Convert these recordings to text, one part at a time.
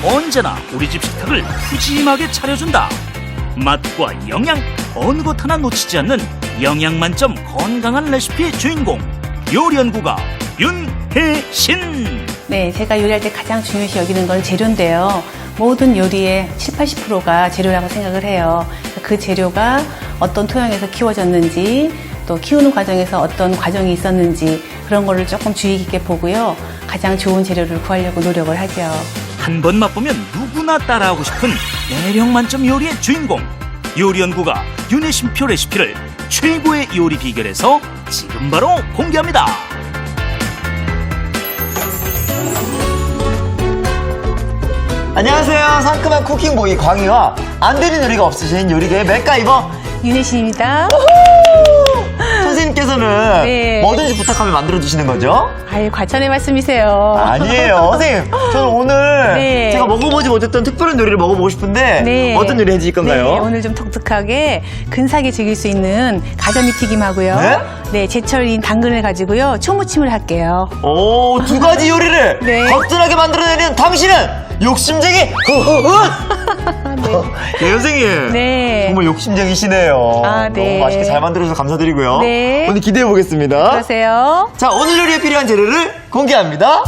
언제나 우리 집 식탁을 푸짐하게 차려준다. 맛과 영양 어느 것 하나 놓치지 않는 영양 만점 건강한 레시피의 주인공 요리연구가 윤혜신. 네, 제가 요리할 때 가장 중요시 여기는 건 재료인데요. 모든 요리의 70~80%가 재료라고 생각을 해요. 그 재료가 어떤 토양에서 키워졌는지, 또 키우는 과정에서 어떤 과정이 있었는지 그런 거를 조금 주의 깊게 보고요. 가장 좋은 재료를 구하려고 노력을 하죠. 한 번 맛보면 누구나 따라하고 싶은 매력 만점 요리의 주인공 요리연구가 윤혜신표 레시피를 최고의 요리 비결에서 지금 바로 공개합니다. 안녕하세요. 상큼한 쿠킹보이 광희와 안 되는 요리가 없으신 요리계의 맥가이버 윤혜신입니다. 선생님께서는 네. 뭐든지 부탁하면 만들어주시는 거죠? 아유, 과찬의 말씀이세요. 아니에요. 선생님, 저는 오늘 네. 제가 먹어보지 못했던 특별한 요리를 먹어보고 싶은데 네. 어떤 요리 해주실 건가요? 네, 오늘 좀 독특하게 근사하게 즐길 수 있는 가자미 튀김하고요. 네? 네, 제철인 당근을 가지고요. 초무침을 할게요. 오, 두 가지 요리를 네. 거뜬하게 만들어내는 당신은 욕심쟁이! 네, 선생님. 네. 정말 욕심쟁이시네요. 아, 네. 너무 맛있게 잘 만들어주셔서 감사드리고요. 네. 오늘 기대해보겠습니다. 그러세요. 자, 오늘 요리에 필요한 재료를 공개합니다.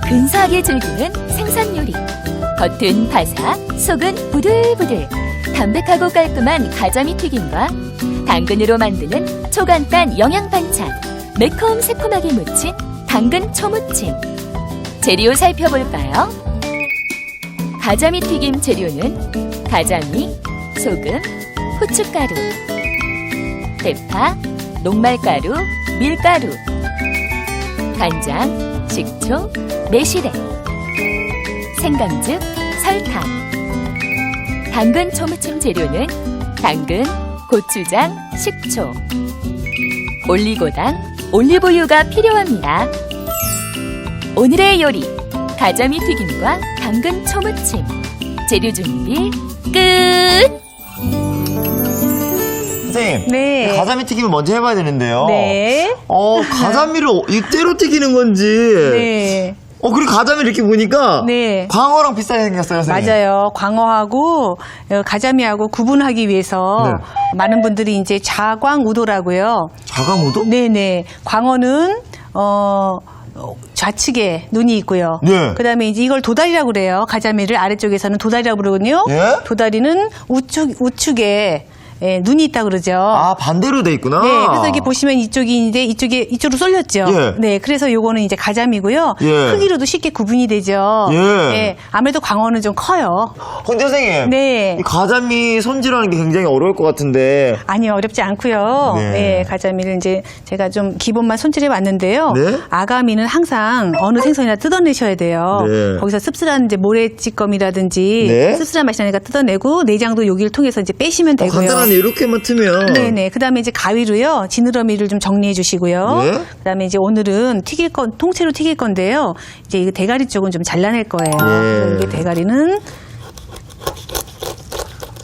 근사하게 즐기는 생선 요리. 겉은 바삭, 속은 부들부들. 담백하고 깔끔한 가자미 튀김과 당근으로 만드는 초간단 영양 반찬. 매콤 새콤하게 무친 당근 초무침. 재료 살펴볼까요? 가자미 튀김 재료는 가자미, 소금, 후춧가루, 대파, 녹말가루, 밀가루, 간장, 식초, 매실액, 생강즙, 설탕. 당근 초무침 재료는 당근, 고추장, 식초, 올리고당, 올리브유가 필요합니다. 오늘의 요리, 가자미 튀김과 당근 초무침. 재료 준비 끝! 선생님. 네. 가자미 튀김을 먼저 해봐야 되는데요. 네. 가자미를 이때로 튀기는 건지. 네. 그리고 가자미를 이렇게 보니까. 네. 광어랑 비슷하게 생겼어요, 선생님. 맞아요. 광어하고 가자미하고 구분하기 위해서 네. 많은 분들이 이제 자광우도라고요. 자강우도? 네네. 광어는 좌측에 눈이 있고요. 네. 그다음에 이제 이걸 도다리라고 그래요. 가자미를 아래쪽에서는 도다리라고 그러거든요. 예? 도다리는 우측에 눈이 있다 그러죠. 아, 반대로 돼 있구나. 네, 그래서 이렇게 보시면 이쪽인데 이쪽으로 쏠렸죠. 예. 네, 그래서 요거는 이제 가자미고요. 예. 크기로도 쉽게 구분이 되죠. 예. 네, 아무래도 광어는 좀 커요. 근데 선생님. 네. 이 가자미 손질하는 게 굉장히 어려울 것 같은데. 아니요, 어렵지 않고요. 네. 네, 가자미를 이제 제가 좀 기본만 손질해 봤는데요. 네? 아가미는 항상 어느 생선이나 뜯어내셔야 돼요. 네. 거기서 씁쓸한 이제 모래찌꺼미라든지 네? 씁쓸한 맛이 나니까 뜯어내고 내장도 여기를 통해서 이제 빼시면 되고요. 간단하네. 이렇게만 트면. 네네. 그다음에 이제 가위로요. 지느러미를 좀 정리해 주시고요. 네. 그다음에 이제 오늘은 통째로 튀길 건데요. 이제 이 대가리 쪽은 좀 잘라낼 거예요. 예. 이게 대가리는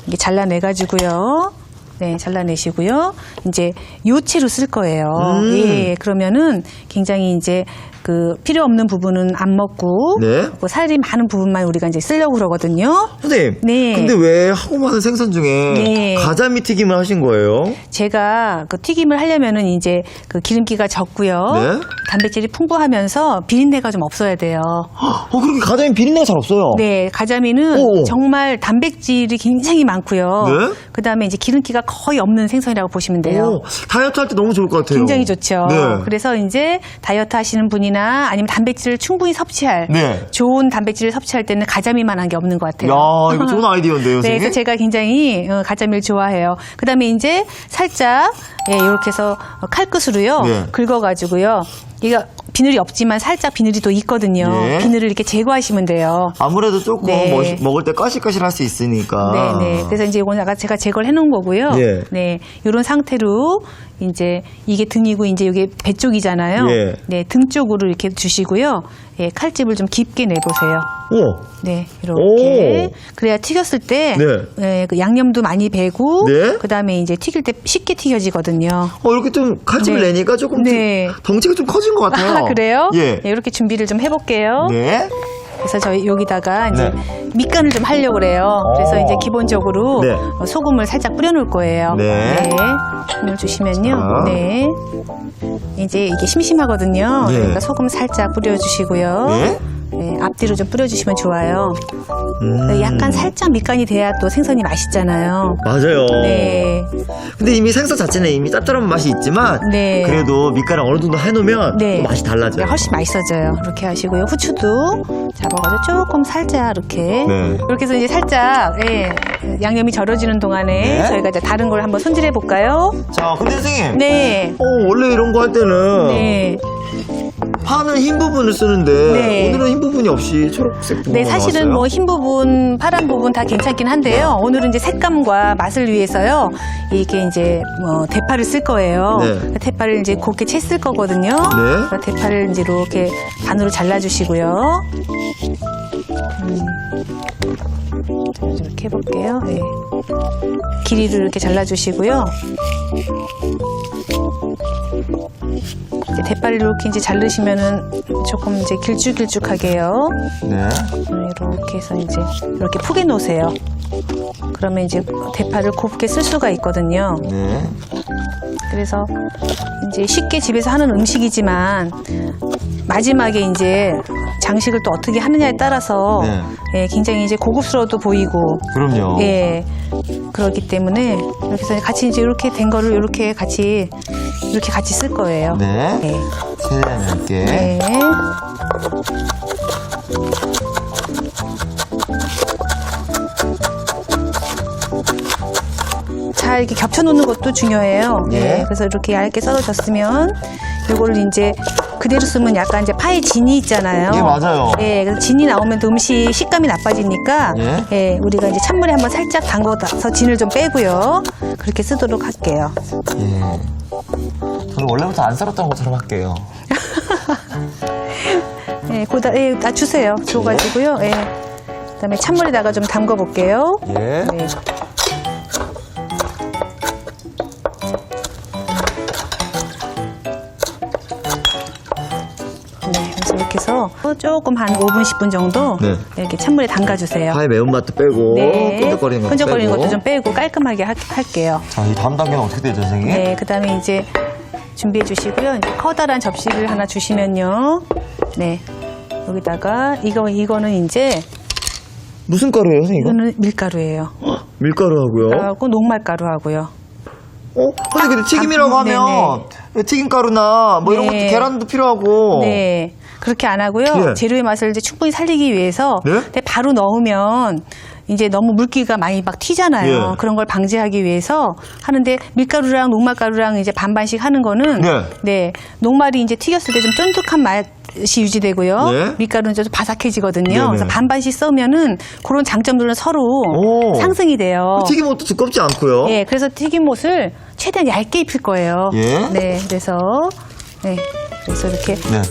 이게 잘라내 가지고요. 네, 잘라내시고요. 이제 요채로 쓸 거예요. 예, 그러면은 굉장히 이제 그 필요 없는 부분은 안 먹고 네. 그 살이 많은 부분만 우리가 이제 쓰려고 그러거든요. 선생님. 네. 근데 왜 하고 많은 생선 중에 네. 가자미 튀김을 하신 거예요? 제가 그 튀김을 하려면은 이제 그 기름기가 적고요. 네. 단백질이 풍부하면서 비린내가 좀 없어야 돼요. 그렇게 가자미 비린내가 잘 없어요. 네, 가자미는 오. 정말 단백질이 굉장히 많고요. 네. 그 다음에 이제 기름기가 거의 없는 생선이라고 보시면 돼요. 다이어트 할 때 너무 좋을 것 같아요. 굉장히 좋죠. 네. 그래서 이제 다이어트 하시는 분이나 아니면 단백질을 충분히 섭취할 네. 좋은 단백질을 섭취할 때는 가자미만한 게 없는 것 같아요. 야, 이거 좋은 아이디어인데요, 네, 선생님? 그래서 제가 굉장히 가자미를 좋아해요. 그다음에 이제 살짝 이렇게 해서 칼끝으로요 네. 긁어가지고요. 이거 비늘이 없지만 살짝 비늘이 또 있거든요. 네. 비늘을 이렇게 제거하시면 돼요. 아무래도 조금 네. 먹을 때 까실까실할 수 있으니까. 네네. 그래서 이제 이건 아까 제가 제거를 해놓은 거고요. 예. 네, 이런 상태로 이제 이게 등이고 이제 이게 배 쪽이잖아요. 예. 네, 등 쪽으로 이렇게 주시고요. 예, 칼집을 좀 깊게 내보세요. 우와. 네, 이렇게. 그래야 튀겼을 때, 네. 예, 그 양념도 많이 배고, 네. 그 다음에 이제 튀길 때 쉽게 튀겨지거든요. 이렇게 좀 칼집을 네. 내니까 조금 네. 덩치가 좀 커진 것 같아요. 아, 그래요? 예. 네, 이렇게 준비를 좀 해볼게요. 네. 그래서 저희 여기다가 이제 네. 밑간을 좀 하려고 그래요. 그래서 이제 기본적으로 네. 소금을 살짝 뿌려놓을 거예요. 네. 소금을 주시면요. 자. 네. 이제 이게 심심하거든요. 네. 그러니까 소금 살짝 뿌려주시고요. 네. 네, 앞뒤로 좀 뿌려주시면 좋아요. 음. 약간 살짝 밑간이 돼야 또 생선이 맛있잖아요. 맞아요. 네. 근데 이미 생선 자체는 이미 짭짤한 맛이 있지만 네. 그래도 밑간을 어느 정도 해놓으면 네. 또 맛이 달라져요. 네, 훨씬 맛있어져요. 이렇게 하시고요. 후추도 잡아가지고 조금 살짝 이렇게. 네. 이렇게 해서 이제 살짝 예, 양념이 절여지는 동안에 네. 저희가 이제 다른 걸 한번 손질해 볼까요? 자, 근데 선생님. 네. 원래 이런 거 할 때는 네. 파는 흰 부분을 쓰는데 네. 오늘은 흰 부분이 없이 초록색 부분. 네, 사실은 뭐 흰 부분, 파란 부분 다 괜찮긴 한데요. 오늘은 이제 색감과 맛을 위해서요. 이게 이제 뭐 대파를 쓸 거예요. 네. 대파를 이제 곱게 채 쓸 거거든요. 네. 그래서 대파를 이제 이렇게 반으로 잘라주시고요. 이렇게 해볼게요. 네. 길이를 이렇게 잘라주시고요. 이제 대파를 이렇게 이제 자르시면은 조금 이제 길쭉길쭉하게요. 네. 이렇게 해서 이제 이렇게 푹에 놓으세요. 그러면 이제 대파를 곱게 쓸 수가 있거든요. 네. 그래서 이제 쉽게 집에서 하는 음식이지만 마지막에 이제 장식을 또 어떻게 하느냐에 따라서 네. 예, 굉장히 이제 고급스러워도 보이고 그럼요. 예, 그렇기 때문에 이렇게 해서 같이 이제 이렇게 된 거를 이렇게 같이 쓸 거예요. 네. 네. 최대한 얇게. 네. 잘 이렇게 겹쳐놓는 것도 중요해요. 네. 네. 그래서 이렇게 얇게 썰어졌으면 이걸 이제 그대로 쓰면 약간 이제 파에 진이 있잖아요. 예, 맞아요. 예, 그래서 진이 나오면 또 음식 식감이 나빠지니까 예. 예, 우리가 이제 찬물에 한번 살짝 담궈서 진을 좀 빼고요. 그렇게 쓰도록 할게요. 예. 저는 원래부터 안 썰었던 것처럼 할게요. 예, 주세요. 줘가지고요. 예. 그다음에 찬물에다가 좀 담궈 볼게요. 예. 네. 네, 그래서 이렇게 해서 조금 한 5분, 10분 정도 네. 이렇게 찬물에 담가주세요. 파의 매운맛도 빼고 끈적거리는 것도 빼고. 좀 빼고 깔끔하게 할게요. 자, 이 다음 단계는 어떻게 되죠, 선생님? 네, 그다음에 이제 준비해 주시고요. 이제 커다란 접시를 하나 주시면요. 네, 여기다가 이거는 이제 무슨 가루예요, 선생님? 이거는 밀가루예요. 밀가루하고요. 하고 녹말가루하고요. 근데 튀김이라고 하면 튀김가루나 뭐 이런 네. 것도 계란도 필요하고. 네. 그렇게 안 하고요. 네. 재료의 맛을 이제 충분히 살리기 위해서 네? 근데 바로 넣으면 이제 너무 물기가 많이 막 튀잖아요. 예. 그런 걸 방지하기 위해서 하는데 밀가루랑 녹말가루랑 이제 반반씩 하는 거는 네. 녹말이 이제 튀겼을 때 좀 쫀득한 맛이 유지되고요. 네. 밀가루는 좀 바삭해지거든요. 네네. 그래서 반반씩 써면은 그런 장점들은 서로 오. 상승이 돼요. 튀김옷도 두껍지 않고요. 예, 그래서 튀김옷을 최대한 얇게 입힐 거예요. 예. 네, 그래서 이렇게 네.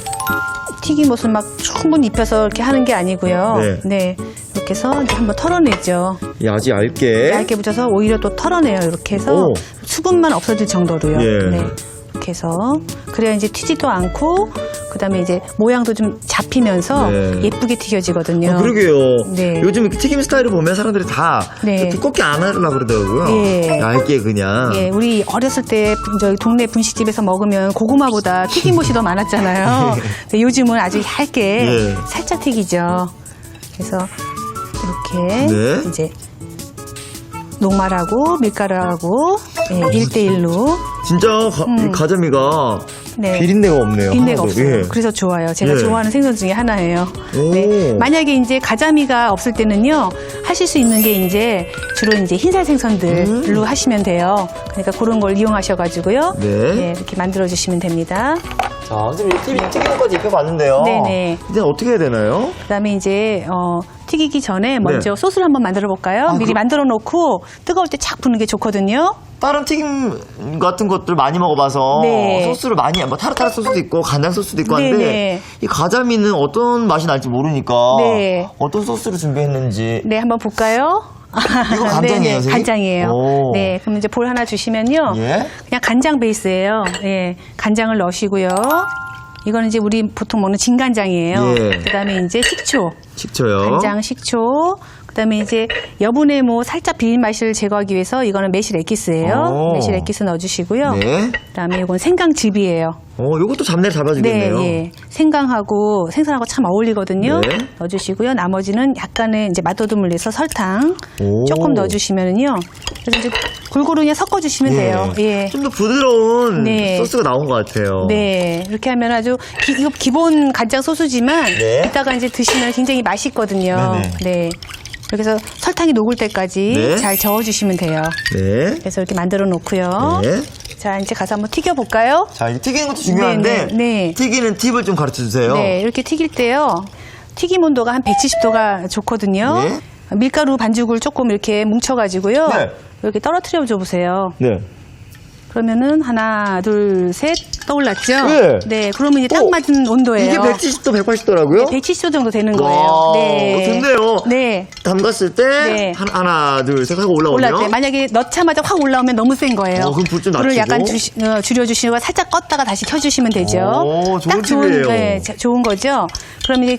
튀김옷을 막 충분히 입혀서 이렇게 하는 게 아니고요. 네. 네, 이렇게 해서 이제 한번 털어내죠. 아주 얇게. 얇게 붙여서 오히려 또 털어내요. 이렇게 해서 오. 수분만 없어질 정도로요. 예. 네, 이렇게 해서 그래야 이제 튀지도 않고 그다음에 이제 모양도 좀 잡히면서 네. 예쁘게 튀겨지거든요. 그러게요. 네. 요즘 이렇게 튀김 스타일을 보면 사람들이 다 네. 두껍게 안 하려고 그러더라고요. 예. 얇게 그냥. 예, 우리 어렸을 때 저희 동네 분식집에서 먹으면 고구마보다 튀김옷이 더 많았잖아요. 근데 요즘은 아주 얇게 예. 살짝 튀기죠. 그래서 이렇게 네. 이제 녹말하고 밀가루하고 1대1로 진짜 가자미가 네. 비린내가 없네요. 빈대가 하나도. 없어요. 예. 그래서 좋아요. 제가 예. 좋아하는 생선 중에 하나예요. 오. 네. 만약에 이제 가자미가 없을 때는요, 하실 수 있는 게 이제 주로 이제 흰살 생선들로 하시면 돼요. 그러니까 그런 걸 이용하셔가지고요. 네. 이렇게 만들어 주시면 됩니다. 자, 선생님 튀김옷까지 입혀봤는데요. 네네. 이제 어떻게 해야 되나요? 그다음에 이제 튀기기 전에 먼저 네. 소스를 한번 만들어 볼까요? 미리 만들어 놓고 뜨거울 때 착 부는 게 좋거든요. 다른 튀김 같은 것들 많이 먹어봐서 네. 소스를 많이 뭐 타르타르 소스도 있고 간장 소스도 있고 한데 네네. 이 가자미는 어떤 맛이 날지 모르니까 네. 어떤 소스를 준비했는지. 네, 한번 볼까요? 이거 간장이에요, 네네, 선생님? 간장이에요. 오. 네, 그럼 이제 볼 하나 주시면요. 예? 그냥 간장 베이스예요. 예, 간장을 넣으시고요. 이거는 이제 우리 보통 먹는 진간장이에요. 예. 그다음에 이제 식초, 식초요. 간장, 식초. 그다음에 이제 여분의 뭐 살짝 비린 맛을 제거하기 위해서 이거는 매실 에키스예요. 오. 매실 에키스 넣어주시고요. 네. 그다음에 이건 생강즙이에요. 요것도 잡내를 잡아주겠네요. 네, 예. 생강하고 생선하고 참 어울리거든요. 네. 넣어주시고요. 나머지는 약간의 이제 맛도듬을 내서 설탕 오. 조금 넣어주시면은요. 그래서 이제 골고루 그냥 섞어주시면 돼요. 예. 좀 더 부드러운 네. 소스가 나온 것 같아요. 네, 이렇게 하면 아주 이거 기본 간장 소스지만 네. 이따가 이제 드시면 굉장히 맛있거든요. 네네. 네. 그래서 설탕이 녹을 때까지 네. 잘 저어주시면 돼요. 네. 그래서 이렇게 만들어 놓고요. 네. 자, 이제 가서 한번 튀겨볼까요? 자, 이게 튀기는 것도 중요한데 네, 네, 네. 튀기는 팁을 좀 가르쳐 주세요. 네, 이렇게 튀길 때요. 튀김 온도가 한 170도가 좋거든요. 네. 밀가루 반죽을 조금 이렇게 뭉쳐가지고요. 네. 이렇게 떨어뜨려 줘 보세요. 네. 그러면은 하나, 둘, 셋 떠올랐죠? 네. 네, 그러면 이제 딱 맞은 온도예요. 이게 170도, 180도라고요? 170도 정도 되는 거예요. 와, 네. 좋네요. 네. 담갔을 때 네. 하나, 둘, 셋 하고 올라오면 올라올 때 만약에 넣자마자 확 올라오면 너무 센 거예요. 그럼 불 좀 불을 낮추고. 약간 줄여주시고 살짝 껐다가 다시 켜주시면 되죠. 오, 좋은 딱 팁이에요. 네, 좋은 거죠. 그럼 이제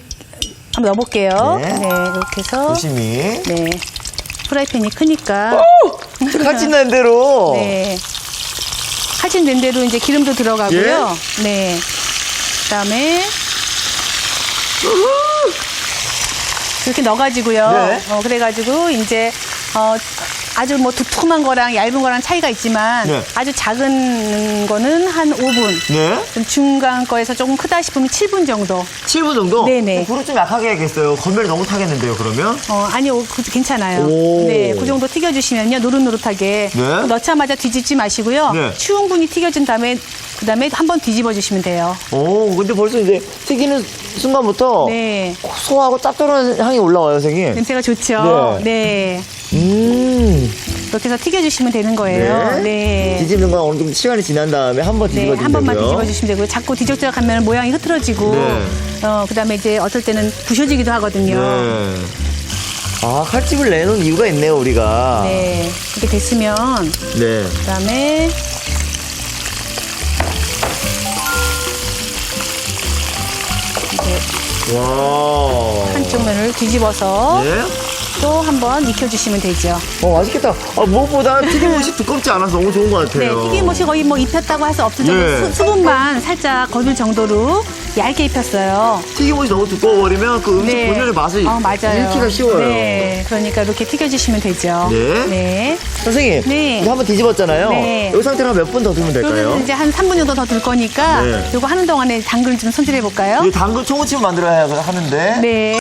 한번 넣어볼게요. 네. 네, 이렇게 해서 조심히. 네. 프라이팬이 크니까. 같이 난 대로. 네. 칼집 낸 대로 이제 기름도 들어가고요. 네. 그다음에 이렇게 넣어가지고요. 네. 그래가지고 이제 아주 뭐 두툼한 거랑 얇은 거랑 차이가 있지만 네. 아주 작은 거는 한 5분. 네. 좀 중간 거에서 조금 크다 싶으면 7분 정도. 7분 정도? 네네. 불을 좀 약하게 해야겠어요. 건면이 너무 타겠는데요, 그러면? 아니요, 괜찮아요. 오. 네, 그 정도 튀겨주시면요, 노릇노릇하게. 네. 넣자마자 뒤집지 마시고요. 네. 충분히 튀겨진 다음에, 그 다음에 한번 뒤집어 주시면 돼요. 근데 벌써 이제 튀기는 순간부터 네. 소하고 짭조름한 향이 올라와요, 선생님. 냄새가 좋죠? 네. 네. 이렇게 해서 튀겨주시면 되는 거예요. 네. 뒤집는 건 어느 정도 시간이 지난 다음에 한 번 네, 뒤집어주면 한 번만 되고요. 뒤집어 주시면 되고요. 자꾸 뒤적지적하면 모양이 흐트러지고, 네. 그 다음에 이제 어떨 때는 부셔지기도 하거든요. 네. 아, 칼집을 내놓은 이유가 있네요, 우리가. 네. 이렇게 됐으면, 네. 그 다음에, 이제 와. 한쪽 면을 뒤집어서 네. 또 한 번 익혀주시면 되죠. 맛있겠다. 무엇보다 튀김옷이 두껍지 않아서 너무 좋은 것 네, 같아요. 튀김옷이 거의 뭐 입혔다고 할 수 없을 정도 네. 수분만 살짝 거둘 정도로 얇게 입혔어요. 튀김옷이 너무 두꺼워버리면 그 음식 본연의 맛을 맞아요. 잃기가 쉬워요. 네, 그러니까 이렇게 튀겨주시면 되죠. 네. 네. 선생님, 네. 이거 한번 뒤집었잖아요. 네. 이 상태로 몇 분 더 두면 될까요? 그러면 이제 한 3분 정도 더 둘 거니까 네. 이거 하는 동안에 당근 좀 손질해 볼까요? 이 당근 초무침을 만들어야 하는데. 네.